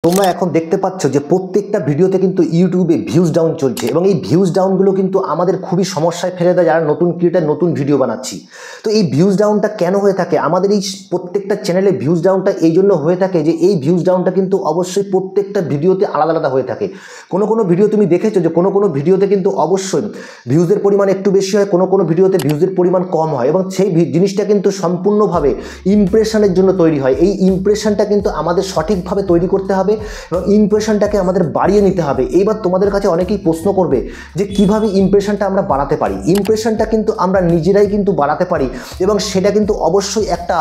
তোমরা এখন দেখতে পাচ্ছ যে প্রত্যেকটা ভিডিওতে কিন্তু ইউটিউবে ভিউজ ডাউন চলছে এবং এই ভিউজ ডাউনগুলো কিন্তু আমাদের খুবই সমস্যায় ফেলে দেয় যারা নতুন ক্রিয়েটার নতুন ভিডিও বানাচ্ছি। তো এই ভিউজ ডাউনটা কেন হয়ে থাকে? আমাদের এই প্রত্যেকটা চ্যানেলে ভিউজ ডাউনটা এই জন্য হয়ে থাকে যে এই ভিউজ ডাউনটা কিন্তু অবশ্যই প্রত্যেকটা ভিডিওতে আলাদা আলাদা হয়ে থাকে। কোনো ভিডিও তুমি দেখেছো যে কোনো ভিডিওতে কিন্তু অবশ্যই ভিউজের পরিমাণ একটু বেশি হয়, কোনো ভিডিওতে ভিউজের পরিমাণ কম হয় এবং সেই জিনিসটা কিন্তু সম্পূর্ণভাবে ইমপ্রেশনের জন্য তৈরি হয়। এই ইমপ্রেশনটা কিন্তু আমাদের সঠিকভাবে তৈরি করতে হবে এবং ইমপ্রেশনটাকে আমাদের বাড়িয়ে নিতে হবে। এইবার তোমাদের কাছে অনেকেই প্রশ্ন করবে যে কিভাবে ইমপ্রেশনটা আমরা বাড়াতে পারি। ইমপ্রেশনটা কিন্তু আমরা নিজেরাই কিন্তু বাড়াতে পারি এবং সেটা কিন্তু অবশ্যই একটা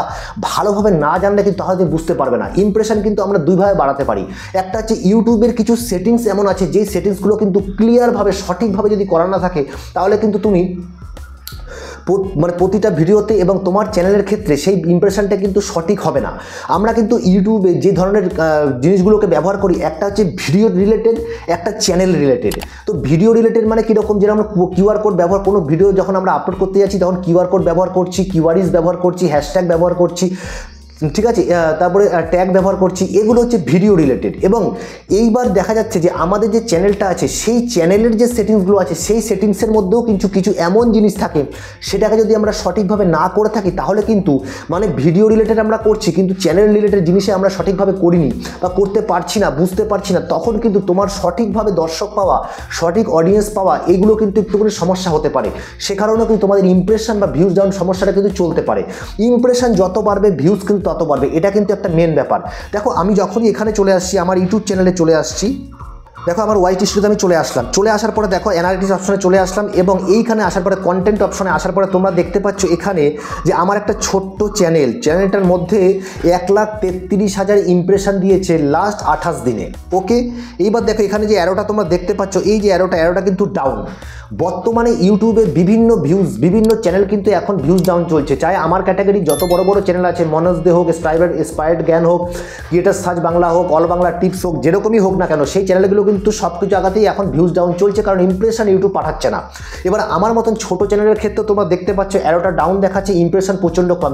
ভালোভাবে না জানলে কিন্তু তাহলে তুমি বুঝতে পারবে না। ইমপ্রেশন কিন্তু আমরা দুইভাবে বাড়াতে পারি। একটা হচ্ছে ইউটিউবের কিছু সেটিংস এমন আছে যেই সেটিংসগুলো কিন্তু ক্লিয়ারভাবে সঠিকভাবে যদি করা না থাকে তাহলে কিন্তু তুমি প্রতিটা ভিডিওতে এবং তোমার চ্যানেলের ক্ষেত্রে সেই ইমপ্রেশনটা কিন্তু সঠিক হবে না। আমরা কিন্তু ইউটিউবে যে ধরনের জিনিসগুলোকে ব্যবহার করি, একটা হচ্ছে ভিডিও রিলেটেড, একটা চ্যানেল রিলেটেড। তো ভিডিও রিলেটেড মানে কীরকম, যেটা আমরা কিউআর কোড ব্যবহার, কোনো ভিডিও যখন আমরা আপলোড করতে যাচ্ছি তখন কিউআর কোড ব্যবহার করছি, কিওয়ার্ডস ব্যবহার করছি, হ্যাশট্যাগ ব্যবহার করছি, ঠিক আছে, তারপরে ট্যাগ ব্যবহার করছি, এগুলো হচ্ছে ভিডিও রিলেটেড। এবং এইবার দেখা যাচ্ছে যে আমাদের যে চ্যানেলটা আছে সেই চ্যানেলের যে সেটিংসগুলো আছে সেই সেটিংসের মধ্যেও কিছু এমন জিনিস থাকে সেটাকে যদি আমরা সঠিকভাবে না করে থাকি তাহলে কিন্তু মানে ভিডিও রিলেটেড আমরা করছি কিন্তু চ্যানেল রিলেটেড জিনিসে আমরা সঠিকভাবে করিনি বা করতে পারছি না, বুঝতে পারছি না, তখন কিন্তু তোমার সঠিকভাবে দর্শক পাওয়া, সঠিক অডিয়েন্স পাওয়া এগুলো কিন্তু একটুখানি সমস্যা হতে পারে। সে কারণে কিন্তু তোমাদের ইমপ্রেশন বা ভিউজ ডাউন সমস্যাটা কিন্তু চলতে পারে। ইমপ্রেশন যত বাড়বে ভিউজ কিন্তু তত বাড়বে, এটা কিন্তু একটা মেন ব্যাপার। দেখো আমি যখনই এখানে চলে আসছি, আমার ইউটিউব চ্যানেলে চলে আসছি, দেখো আমার ওয়াইটি স্টুডিওতে আমি চলে আসলাম, চলে আসার পরে দেখো অ্যানালিটিক্স অপশনে চলে আসলাম এবং এইখানে আসার পরে কন্টেন্ট অপশনে আসার পরে তোমরা দেখতে পাচ্ছ এখানে যে আমার একটা ছোট্ট চ্যানেলটার মধ্যে 1,33,000 ইমপ্রেশন দিয়েছে লাস্ট 28 দিনে। ওকে, এইবার দেখো এখানে যে অ্যারোটা তোমরা দেখতে পাচ্ছ, এই যে অ্যারোটা কিন্তু ডাউন। বর্তমানে ইউটিউবে বিভিন্ন চ্যানেল কিন্তু এখন ভিউজ ডাউন চলছে। চাই আমার ক্যাটাগরি যত বড় বড় চ্যানেল আছে, মনোজ দে হোক, স্পায়ার্ড জ্ঞান হোক, ক্রিয়েটার সার্চ বাংলা হোক, অল বাংলা টিপস হোক, যেরকমই হোক না কেন সেই চ্যানেলগুলো কিন্তু সব কিছু জায়গাতেই এখন ভিউজ ডাউন চলছে, কারণ ইমপ্রেশন ইউটিউব পাঠাচ্ছে না। এবার আমার মতন ছোট চ্যানেলের ক্ষেত্রে তোমরা দেখতে পাচ্ছ অ্যারোটা ডাউন দেখাচ্ছে, ইমপ্রেশন প্রচণ্ড কম।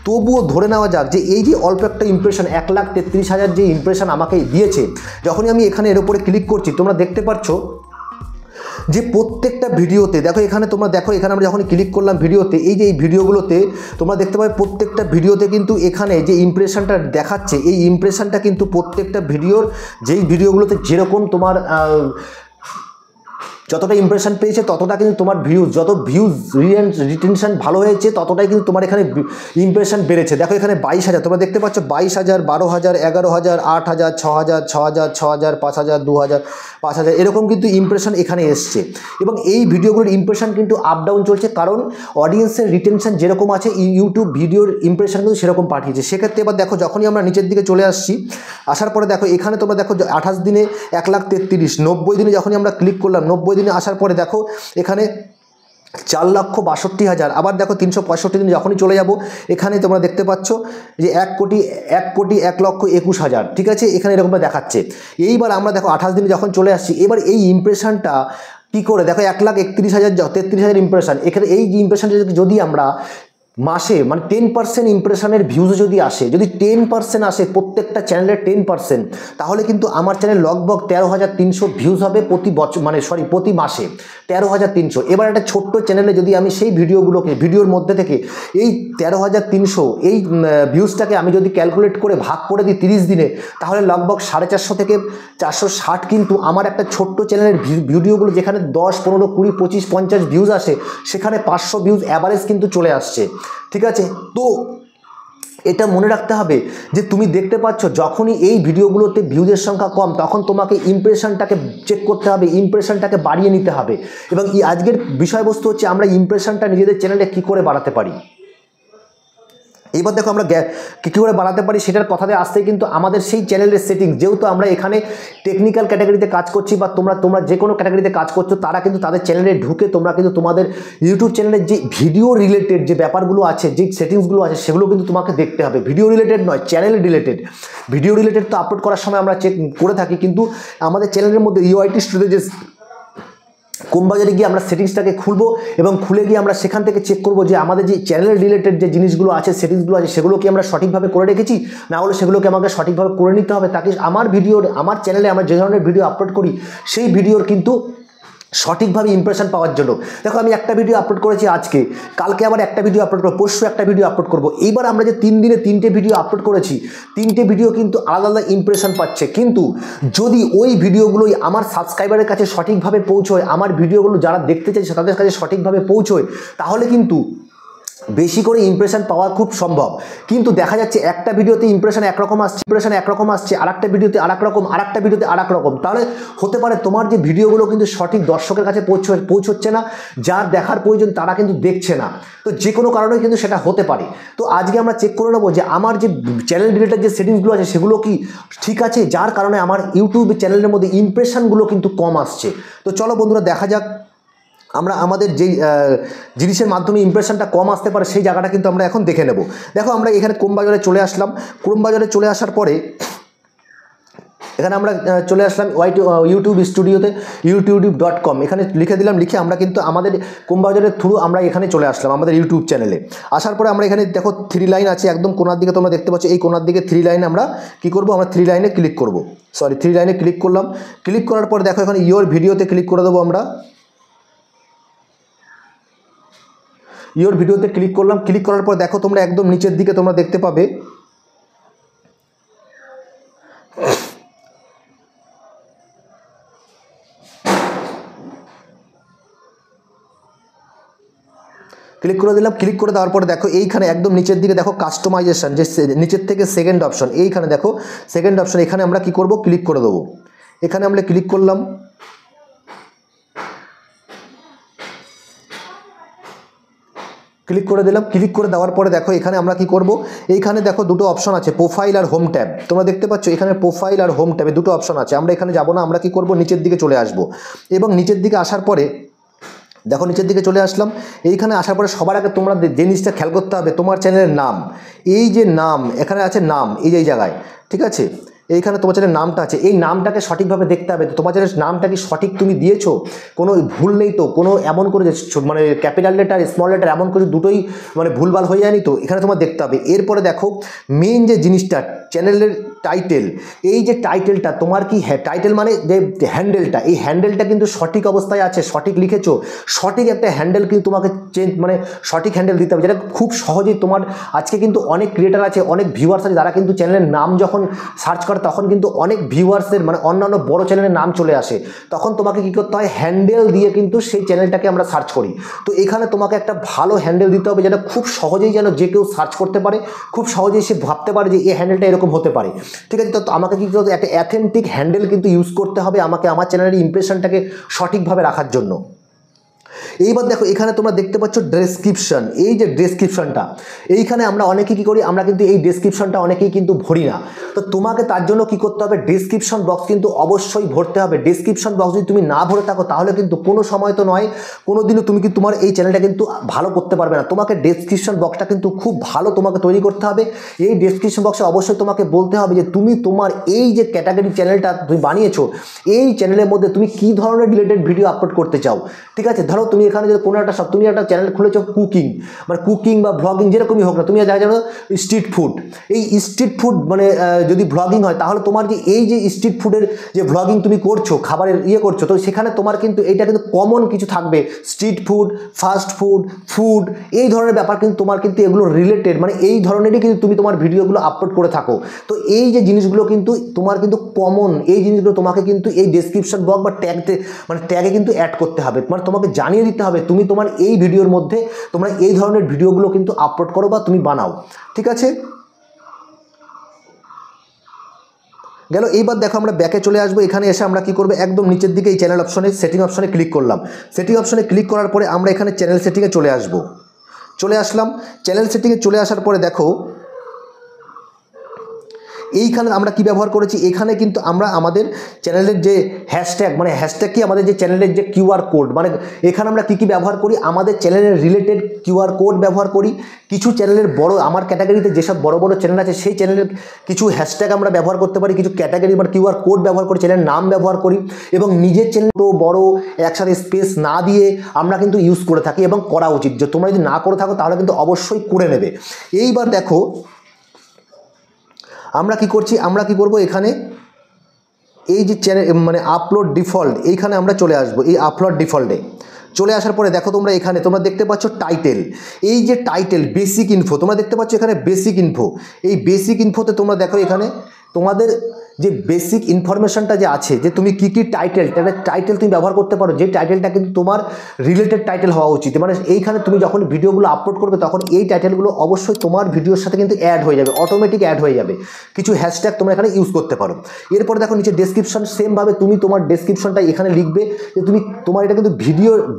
তবুও ধরে নেওয়া যাক যে এই যে অল্প একটা ইমপ্রেশন 1,33,000 যে ইমপ্রেশন আমাকে দিয়েছে, যখনই আমি এখানে এর উপরে ক্লিক করছি তোমরা দেখতে পাচ্ছ যে প্রত্যেকটা ভিডিওতে দেখো, এখানে তোমরা দেখো, এখানে আমরা যখন ক্লিক করলাম ভিডিওতে, এই যে এই ভিডিওগুলোতে তোমরা দেখতে পাবে প্রত্যেকটা ভিডিওতে কিন্তু এখানে যে ইমপ্রেশনটা দেখাচ্ছে এই ইমপ্রেশনটা কিন্তু প্রত্যেকটা ভিডিওর যেই ভিডিওগুলোতে যেরকম তোমার যতটা ইমপ্রেশন পেয়েছে ততটা কিন্তু তোমার যত ভিউজ রিটেনশন ভালো হয়েছে ততটাই কিন্তু তোমার এখানে ইমপ্রেশন বেড়েছে। দেখো এখানে 22,000 তোমরা দেখতে পাচ্ছ, 22,000, 12,000, 11,000, 8,000, 6,000, 6,000, 6,000, 5,000, 2,000, 5,000 এরকম কিন্তু ইমপ্রেশন এখানে এসছে। এবং এই ভিডিওগুলোর ইমপ্রেশন কিন্তু আপ ডাউন চলছে, কারণ অডিয়েন্সের রিটেনশন যেরকম আছে ইউটিউব ভিডিওর ইমপ্রেশন কিন্তু সেরকম পাঠিয়েছে। সেক্ষেত্রে এবার দেখো যখনই আমরা নিচের দিকে চলে আসছি, আসার পরে দেখো এখানে তোমরা দেখো 28 দিনে 1,33,000, 90 দিনে যখনই আমরা ক্লিক করলাম, 90 দিনে আসার পরে দেখো এখানে 4,62,000। আবার দেখো 365 দিনে যখনই চলে যাব এখানে তোমরা দেখতে পাচ্ছ যে 1,21,21,000, ঠিক আছে, এখানে এরকমভাবে দেখাচ্ছে। এইবার আমরা দেখো 28 দিনে যখন চলে আসছি, এবার এই ইমপ্রেশনটা কী করে দেখো 1,31,000 ইমপ্রেশন, এখানে এই যে ইমপ্রেশনটা যদি আমরা মাসে মানে 10% ইমপ্রেশনের ভিউজ যদি আসে, যদি 10% আসে প্রত্যেকটা চ্যানেলের 10%, তাহলে কিন্তু আমার চ্যানেল লগভগ 13,300 ভিউজ হবে প্রতি মাসে 13,300। এবার একটা ছোট্ট চ্যানেলে যদি আমি সেই ভিডিওর মধ্যে থেকে এই 13,300 এই ভিউজটাকে আমি যদি ক্যালকুলেট করে ভাগ করে দিই 30 দিনে, তাহলে লগভগ 450 থেকে 460 কিন্তু আমার একটা ছোট্ট চ্যানেলের ভিডিওগুলো যেখানে 10, 15, 20, 25, 50 ভিউজ আসে সেখানে 500 ভিউজ অ্যাভারেজ কিন্তু চলে আসছে, ঠিক আছে। তো এটা মনে রাখতে হবে যে তুমি দেখতে পাচ্ছ যখনই এই ভিডিওগুলোতে ভিউজের সংখ্যা কম তখন তোমাকে ইমপ্রেশনটাকে চেক করতে হবে, ইমপ্রেশনটাকে বাড়িয়ে নিতে হবে। এবং আজকের বিষয়বস্তু হচ্ছে আমরা ইমপ্রেশনটা নিজেদের চ্যানেলে কী করে বাড়াতে পারি। এইবার দেখো আমরা কী করে বাড়াতে পারি সেটার কথাতে আসতেই কিন্তু আমাদের সেই চ্যানেলের সেটিংস, যেহেতু আমরা এখানে টেকনিক্যাল ক্যাটাগরিতে কাজ করছি বা তোমরা যে কোনো ক্যাটাগরিতে কাজ করছো, তারা কিন্তু তাদের চ্যানেলে ঢুকে তোমরা কিন্তু তোমাদের ইউটিউব চ্যানেলের যে ভিডিও রিলেটেড যে ব্যাপারগুলো আছে, যে সেটিংসগুলো আছে সেগুলো কিন্তু তোমাকে দেখতে হবে। ভিডিও রিলেটেড নয়, চ্যানেল রিলেটেড। ভিডিও রিলেটেড তো আপলোড করার সময় আমরা চেক করে থাকি, কিন্তু আমাদের চ্যানেলের মধ্যে ওয়াইটি স্টুডিও যে কোমবাজারে গিয়ে আমরা সেটিংসটাকে খুলবো এবং খুলে গিয়ে আমরা সেখান থেকে চেক করবো যে আমাদের যে চ্যানেল রিলেটেড যে জিনিসগুলো আছে, সেটিংসগুলো আছে, সেগুলো কি আমরা সঠিকভাবে করে রেখেছি, না হলে সেগুলোকে আমাকে সঠিকভাবে করে নিতে হবে, তাকে আমার চ্যানেলে আমরা যে ধরনের ভিডিও আপলোড করি সেই ভিডিওর কিন্তু সঠিকভাবে ইমপ্রেশন পাওয়ার জন্য। দেখো আমি একটা ভিডিও আপলোড করেছি আজকে, কালকে আবার একটা ভিডিও আপলোড করবো, পরশু একটা ভিডিও আপলোড করবো। এইবার আমরা যে 3 দিনে 3টে ভিডিও আপলোড করেছি, 3টে ভিডিও কিন্তু আলাদা আলাদা ইমপ্রেশন পাচ্ছে। কিন্তু যদি ওই ভিডিওগুলোই আমার সাবস্ক্রাইবারের কাছে সঠিকভাবে পৌঁছয়, আমার ভিডিওগুলো যারা দেখতে চাইছে তাদের কাছে সঠিকভাবে পৌঁছয়, তাহলে কিন্তু বেশি করে ইমপ্রেশন পাওয়া খুব সম্ভব। কিন্তু দেখা যাচ্ছে একটা ভিডিওতে ইমপ্রেশন একরকম আসছে, আরেকটা ভিডিওতে আরেক রকম, আরেকটা ভিডিওতে আরেক রকম। তাহলে হতে পারে তোমার যে ভিডিওগুলো কিন্তু সঠিক দর্শকের কাছে পৌঁছচ্ছে না, যার দেখার প্রয়োজন তারা কিন্তু দেখছে না। তো যে কোনো কারণে কিন্তু সেটা হতে পারে। তো আজকে আমরা চেক করে নেবো যে আমার যে চ্যানেল রিলেটেড যে সেটিংসগুলো আছে সেগুলো কি ঠিক আছে, যার কারণে আমার ইউটিউব চ্যানেলের মধ্যে ইমপ্রেশনগুলো কিন্তু কম আসছে। তো চলো বন্ধুরা দেখা যাক আমরা আমাদের যেই জিনিসের মাধ্যমে ইমপ্রেশনটা কম আসতে পারে সেই জায়গাটা কিন্তু আমরা এখন দেখে নেব। দেখো আমরা এখানে ক্রোমবাজারে চলে আসলাম। ক্রোমবাজারে চলে আসার পরে এখানে আমরা চলে আসলাম ইউটিউব স্টুডিওতে, youtube.com এখানে লিখে দিলাম। লিখে আমরা কিন্তু আমাদের ক্রোমবাজারের থ্রু আমরা এখানে চলে আসলাম আমাদের ইউটিউব চ্যানেলে। আসার পরে আমরা এখানে দেখো 3 লাইন আছে একদম কোনার দিকে, তোমরা দেখতে পাচ্ছ এই কোনার দিকে 3 লাইনে আমরা কি করব, আমরা 3 লাইনে ক্লিক করব। 3 লাইনে ক্লিক করলাম। ক্লিক করার পর দেখো এখানে ইয়োর ভিডিওতে ক্লিক করে দেবো আমরা। ইয়োর ভিডিওতে ক্লিক করলাম। ক্লিক করার পর দেখো তোমরা একদম নিচের দিকে তোমরা দেখতে পাবে ক্লিক করে দিলাম। ক্লিক করে দেওয়ার পরে দেখো এইখানে একদম নিচের দিকে দেখো কাস্টমাইজেশন, যে নিচের থেকে সেকেন্ড অপশন, এইখানে দেখো সেকেন্ড অপশন, এখানে আমরা কি করব, ক্লিক করে দেবো। এখানে আমরা ক্লিক করলাম। ক্লিক করে দিলাম। ক্লিক করে দেওয়ার পরে দেখো এখানে আমরা কি করব, এইখানে দেখো দুটো অপশন আছে, প্রোফাইল আর হোম ট্যাব। তোমরা দেখতে পাচ্ছ এখানে প্রোফাইল আর হোম ট্যাবে দুটো অপশন আছে। আমরা এখানে যাব না, আমরা কি করব, নিচের দিকে চলে আসব। এবং নিচের দিকে আসার পরে দেখো নিচের দিকে চলে আসলাম। এইখানে আসার পরে সবার আগে তোমরা যে জিনিসটা খেয়াল করতে হবে, তোমার চ্যানেলের নাম, এই যে নাম এখানে আছে নাম, এই যে জায়গায়, ঠিক আছে, এইখানে তোমার চ্যানেলের নামটা আছে, এই নামটাকে সঠিকভাবে দেখতে হবে। তোমার চ্যানেলের নামটা কি সঠিক তুমি দিয়েছো, কোনো ভুল নেই তো, কোনো এমন করে যে মানে ক্যাপিটাল লেটার স্মল লেটার এমন করে দুটোই মানে ভুলভাল হয়ে যায়নি তো, এখানে তোমার দেখতে হবে। এরপরে দেখো মেইন যে জিনিসটা চ্যানেলের টাইটেল, এই যে টাইটেলটা তোমার কি টাইটেল মানে যে হ্যান্ডেলটা, এই হ্যান্ডেলটা কিন্তু সঠিক অবস্থায় আছে, সঠিক লিখেছো, সঠিক একটা হ্যান্ডেল কিন্তু তোমাকে মানে সঠিক হ্যান্ডেল দিতে হবে, যেটা খুব সহজেই তোমার আজকে কিন্তু অনেক ক্রিয়েটার আছে, অনেক ভিউয়ার্স আছে, যারা কিন্তু চ্যানেলের নাম যখন সার্চ করে তখন কিন্তু অনেক ভিউয়ার্সের মানে অন্যান্য বড় চ্যানেলের নাম চলে আসে। তখন তোমাকে কী করতে হয়, হ্যান্ডেল দিয়ে কিন্তু সেই চ্যানেলটাকে আমরা সার্চ করি। তো এখানে তোমাকে একটা ভালো হ্যান্ডেল দিতে হবে, যেটা খুব সহজেই যেন যে কেউ সার্চ করতে পারে, খুব সহজেই সে ভাবতে পারে যে এই হ্যান্ডেলটা এরকম হতে পারে, ঠিক আছে। তো আমাকে কি করতে হবে, একটা অ্যাথেন্টিক হ্যান্ডেল কিন্তু ইউজ করতে হবে আমাকে আমার চ্যানেলের ইমপ্রেশনটাকে সঠিকভাবে রাখার জন্য। এইবার দেখো এখানে তোমরা দেখতে পাচ্ছ ডেসক্রিপশন, এই যে ডেসক্রিপশনটা, এইখানে আমরা অনেকেই কী করি, আমরা কিন্তু এই ডেসক্রিপশনটা অনেকেই কিন্তু ভরি না। তো তোমাকে তার জন্য কি করতে হবে, ডেসক্রিপশন বক্স কিন্তু অবশ্যই ভরতে হবে। ডেসক্রিপশন বক্স যদি তুমি না ভরে থাকো তাহলে কিন্তু কোনো সময় তো নয়, কোনো দিনও তুমি কিন্তু তোমার এই চ্যানেলটা কিন্তু ভালো করতে পারবে না। তোমাকে ডেসক্রিপশন বক্সটা কিন্তু খুব ভালো তোমাকে তৈরি করতে হবে। এই ডেসক্রিপশন বক্সে অবশ্যই তোমাকে বলতে হবে যে তুমি তোমার এই যে ক্যাটাগরি চ্যানেলটা তুমি বানিয়েছো, এই চ্যানেলের মধ্যে তুমি কী ধরনের রিলেটেড ভিডিও আপলোড করতে চাও, ঠিক আছে। ধরো তুমি এখানে যদি কোনো একটা তুমি একটা চ্যানেল খুলেছো কুকিং, মানে কুকিং বা ভ্লগিং যেরকমই হোক না, তুমি যা জানো স্ট্রিট ফুড, এই স্ট্রিট ফুড মানে যদি ভ্লগিং হয় তাহলে তোমার যে এই যে স্ট্রিট ফুডের যে ভ্লগিং তুমি করছো, খাবারের করছো, তো সেখানে তোমার কিন্তু এইটা কিন্তু কমন কিছু থাকবে, street food, fast food, food, এই ধরনের ব্যাপার কিন্তু তোমার কিন্তু এগুলো রিলেটেড, মানে এই ধরনেরই কিন্তু তুমি তোমার ভিডিওগুলো আপলোড করে থাকো। তো এই যে জিনিসগুলো কিন্তু তোমার কিন্তু কমন, এই জিনিসগুলো তোমাকে কিন্তু এই ডেসক্রিপশন বক্স বা ট্যাগে কিন্তু অ্যাড করতে হবে, মানে তোমাকে জানিয়ে দিতে হবে তুমি তোমার এই ভিডিওর মধ্যে তোমরা এই ধরনের ভিডিওগুলো কিন্তু আপলোড করো বা তুমি বানাও, ঠিক আছে। গেল। এইবার দেখো আমরা ব্যাকে চলে আসবো। এখানে এসে আমরা কি করবো, একদম নিচের দিকে এই চ্যানেল অপশনে সেটিং অপশনে ক্লিক করলাম। সেটিং অপশনে ক্লিক করার পরে আমরা এখানে চ্যানেল সেটিংয়ে চলে আসবো। চলে আসলাম। চ্যানেল সেটিংয়ে চলে আসার পরে দেখো এইখানে আমরা কি ব্যবহার করেছি, এখানে কিন্তু আমরা আমাদের চ্যানেলের যে হ্যাশট্যাগ, মানে হ্যাশট্যাগ কি আমাদের যে চ্যানেলের যে কিউআর কোড, মানে এখানে আমরা কি ব্যবহার করি, আমাদের চ্যানেলের রিলেটেড কিউআর কোড ব্যবহার করি। কিছু চ্যানেলের বড়, আমার ক্যাটাগরিতে যেসব বড় বড় চ্যানেল আছে সেই চ্যানেলের কিছু হ্যাশট্যাগ আমরা ব্যবহার করতে পারি, কিছু ক্যাটাগরি মানে কিউআর কোড ব্যবহার করি, চ্যানেলের নাম ব্যবহার করি, এবং নিজের চ্যানেল তো বড় একসাথে স্পেস না দিয়ে আমরা কিন্তু ইউজ করে থাকি এবং করা উচিত। যে তোমরা যদি না করে থাকো তাহলে কিন্তু অবশ্যই করে নেবে। এইবার দেখো আমরা কি করছি, আমরা কি করব, এখানে এই যে চ্যানেল মানে আপলোড ডিফল্ট, এইখানে আমরা চলে আসব। এই আপলোড ডিফল্টে চলে আসার পরে দেখো তোমরা এখানে তোমরা দেখতে পাচ্ছ টাইটেল, এই যে টাইটেল বেসিক ইনফো তোমরা দেখতে পাচ্ছ এখানে বেসিক ইনফো। এই বেসিক ইনফোতে তোমরা দেখো এখানে তোমাদের যে বেসিক ইনফরমেশনটা যে আছে, যে তুমি কী কী টাইটেল তুমি ব্যবহার করতে পারো, যে টাইটেলটা কিন্তু তোমার রিলেটেড টাইটেল হওয়া উচিত। মানে এইখানে তুমি যখন ভিডিওগুলো আপলোড করবে তখন এই টাইটেলগুলো অবশ্যই তোমার ভিডিওর সাথে কিন্তু অ্যাড হয়ে যাবে, অটোমেটিক অ্যাড হয়ে যাবে। কিছু হ্যাশট্যাগ তোমরা এখানে ইউজ করতে পারো। এরপরে দেখো নিচে ডেসক্রিপশন, সেমভাবে তুমি তোমার ডেসক্রিপশনটা এখানে লিখবে যে তুমি তোমার এটা কিন্তু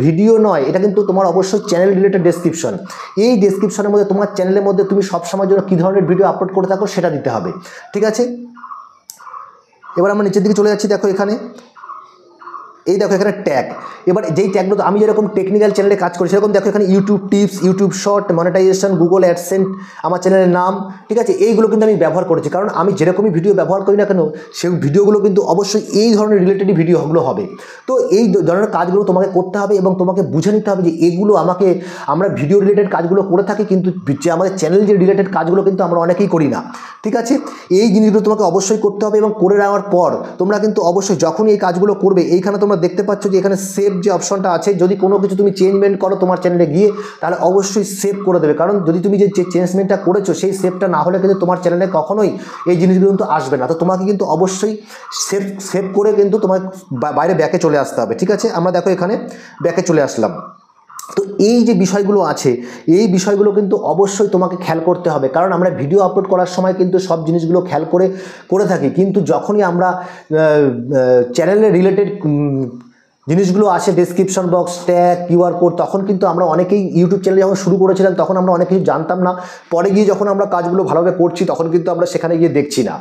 ভিডিও নয়, এটা কিন্তু তোমার অবশ্যই চ্যানেল রিলেটেড ডেসক্রিপশন। এই ডেসক্রিপশনের মধ্যে তোমার চ্যানেলের মধ্যে তুমি সবসময়ের জন্য কী ধরনের ভিডিও আপলোড করে থাকো সেটা দিতে হবে, ঠিক আছে। এবার আমরা নিচের দিকে চলে যাচ্ছি। দেখো এখানে এই দেখো এখানে ট্যাগ, এবার যেই ট্যাগগুলো আমি যেরকম টেকনিক্যাল চ্যানেলে কাজ করি সেরকম দেখো এখানে YouTube tips, YouTube short, monetization, Google AdSense, আমার চ্যানেলের নাম, ঠিক আছে। এইগুলো কিন্তু আমি ব্যবহার করেছি, কারণ আমি যেরকমই ভিডিও ব্যবহার করি না কেন সেই ভিডিওগুলো কিন্তু অবশ্যই এই ধরনের রিলেটেড ভিডিওগুলো হবে। তো এই ধরনের কাজগুলো তোমাকে করতে হবে এবং তোমাকে বুঝে নিতে হবে যে এগুলো আমরা ভিডিও রিলেটেড কাজগুলো করে থাকি, কিন্তু যে আমাদের চ্যানেল যে রিলেটেড কাজগুলো কিন্তু আমরা অনেকেই করি না, ঠিক আছে। এই জিনিসগুলো তোমাকে অবশ্যই করতে হবে এবং করে নেওয়ার পর তোমরা কিন্তু অবশ্যই যখনই এই কাজগুলো করবে, এইখানে তোমরা দেখতে পাচ্ছ যে এখানে সেভ যে অপশনটা আছে, যদি কোনো কিছু তুমি চেঞ্জমেন্ট করো তোমার চ্যানেলে গিয়ে তাহলে অবশ্যই সেভ করে দেবে, কারণ যদি তুমি যে চেঞ্জমেন্টটা করেছো সেই সেভটা না হলে কিন্তু তোমার চ্যানেলে কখনোই এই জিনিসগুলো কিন্তু আসবে না। তো তোমাকে কিন্তু অবশ্যই সেভ করে কিন্তু তোমার বাইরে ব্যাকে চলে আসতে হবে, ঠিক আছে। আমরা দেখো এখানে ব্যাকে চলে আসলাম। তো এই যে বিষয়গুলো আছে এই বিষয়গুলো কিন্তু অবশ্যই তোমাকে খেয়াল করতে হবে, কারণ আমরা ভিডিও আপলোড করার সময় কিন্তু সব জিনিসগুলো খেয়াল করে থাকি, কিন্তু যখনই আমরা চ্যানেলের রিলেটেড জিনিসগুলো আসে, description box, tag, QR code, তখন কিন্তু আমরা অনেকেই ইউটিউব চ্যানেল যখন শুরু করেছিলাম তখন আমরা অনেক কিছু জানতাম না। পরে গিয়ে যখন আমরা কাজগুলো ভালোভাবে করছি তখন কিন্তু আমরা সেখানে গিয়ে দেখছি না।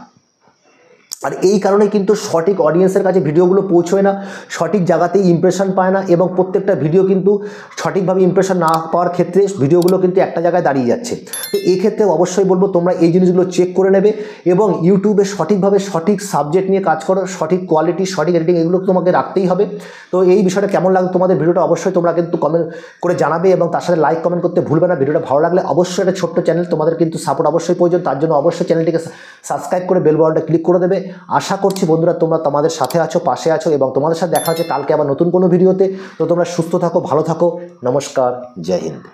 আর এই কারণে কিন্তু সঠিক অডিয়েন্সের কাছে ভিডিওগুলো পৌঁছয় না, সঠিক জায়গাতেই ইমপ্রেশন পায় না, এবং প্রত্যেকটা ভিডিও কিন্তু সঠিকভাবে ইমপ্রেশন না পাওয়ার ক্ষেত্রে ভিডিওগুলো কিন্তু একটা জায়গায় দাঁড়িয়ে যাচ্ছে। তো এই ক্ষেত্রে অবশ্যই বলবো তোমরা এই জিনিসগুলো চেক করে নেবে এবং ইউটিউবে সঠিকভাবে সঠিক সাবজেক্ট নিয়ে কাজ করো, সঠিক কোয়ালিটি, সঠিক এডিটিং, এগুলো তোমাকে রাখতেই হবে। তো এই বিষয়টা কেমন লাগলো তোমাদের ভিডিওটা অবশ্যই তোমরা কিন্তু কমেন্ট করে জানাবে এবং তার সাথে লাইক কমেন্ট করতে ভুলবে না। ভিডিওটা ভালো লাগলে অবশ্যই একটা ছোট্ট চ্যানেল, তোমাদের কিন্তু সাপোর্ট অবশ্যই প্রয়োজন, তার জন্য অবশ্যই চ্যানেলটিকে সাবস্ক্রাইব করে বেল বাটনটা ক্লিক করে দেবে। আশা করছি বন্ধুরা তোমরা তোমাদের সাথে আছো, পাশে আছো, এবং তোমাদের সাথে দেখা হচ্ছে কালকে আবার নতুন কোনো ভিডিওতে। তো তোমরা সুস্থ থাকো, ভালো থাকো, নমস্কার, জয় হিন্দ।